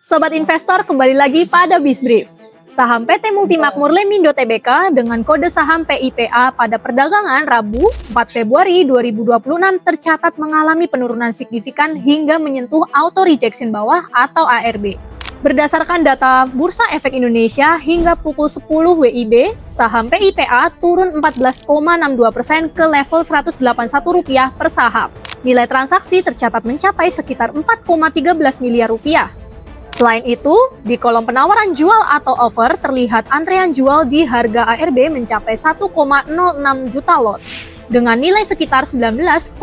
Sobat investor, kembali lagi pada Bisbrief. Saham PT Multimakmur Lemindo Tbk dengan kode saham PIPA pada perdagangan Rabu 4 Februari 2026 tercatat mengalami penurunan signifikan hingga menyentuh auto rejection bawah atau ARB. Berdasarkan data Bursa Efek Indonesia hingga pukul 10 WIB, saham PIPA turun 14,62% ke level Rp181 per saham. Nilai transaksi tercatat mencapai sekitar 4,13 miliar rupiah. Selain itu, di kolom penawaran jual atau offer terlihat antrean jual di harga ARB mencapai 1,06 juta lot dengan nilai sekitar 19,27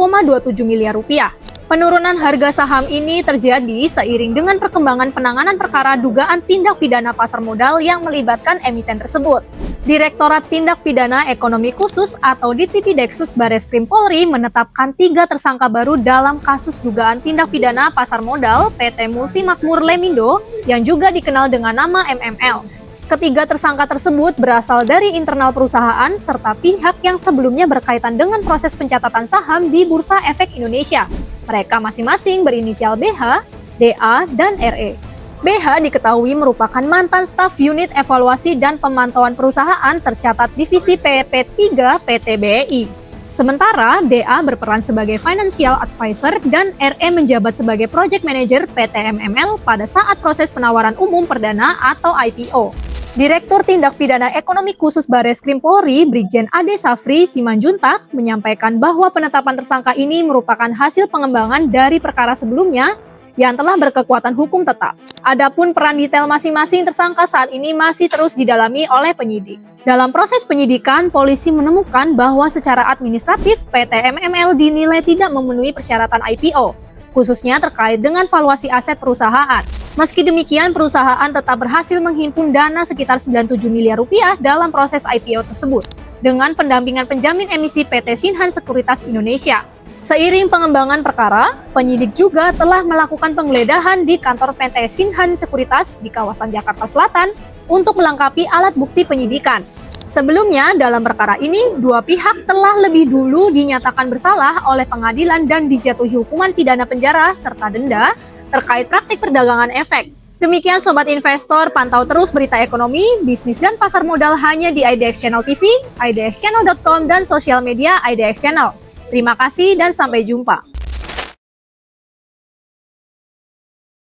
miliar rupiah. Penurunan harga saham ini terjadi seiring dengan perkembangan penanganan perkara dugaan tindak pidana pasar modal yang melibatkan emiten tersebut. Direktorat Tindak Pidana Ekonomi Khusus atau DTP-Deksus Bareskrim Polri menetapkan 3 tersangka baru dalam kasus dugaan tindak pidana pasar modal PT Multimakmur Lemindo yang juga dikenal dengan nama MML. Ketiga tersangka tersebut berasal dari internal perusahaan serta pihak yang sebelumnya berkaitan dengan proses pencatatan saham di Bursa Efek Indonesia. Mereka masing-masing berinisial BH, DA, dan RE. BH diketahui merupakan mantan staf unit evaluasi dan pemantauan perusahaan tercatat divisi PP3 PT BEI. Sementara DA berperan sebagai financial advisor dan RE menjabat sebagai project manager PT MML pada saat proses penawaran umum perdana atau IPO. Direktur Tindak Pidana Ekonomi Khusus Bareskrim Polri, Brigjen Ade Safri Simanjuntak, menyampaikan bahwa penetapan tersangka ini merupakan hasil pengembangan dari perkara sebelumnya yang telah berkekuatan hukum tetap. Adapun peran detail masing-masing tersangka saat ini masih terus didalami oleh penyidik. Dalam proses penyidikan, polisi menemukan bahwa secara administratif PT MML dinilai tidak memenuhi persyaratan IPO, khususnya terkait dengan valuasi aset perusahaan. Meski demikian, perusahaan tetap berhasil menghimpun dana sekitar 97 miliar rupiah dalam proses IPO tersebut dengan pendampingan penjamin emisi PT Sinhan Sekuritas Indonesia. Seiring pengembangan perkara, penyidik juga telah melakukan penggeledahan di kantor PT Sinhan Sekuritas di kawasan Jakarta Selatan untuk melengkapi alat bukti penyidikan. Sebelumnya, dalam perkara ini, dua pihak telah lebih dulu dinyatakan bersalah oleh pengadilan dan dijatuhi hukuman pidana penjara serta denda terkait praktik perdagangan efek. Demikian Sobat Investor, pantau terus berita ekonomi, bisnis, dan pasar modal hanya di IDX Channel TV, idxchannel.com, dan sosial media IDX Channel. Terima kasih dan sampai jumpa.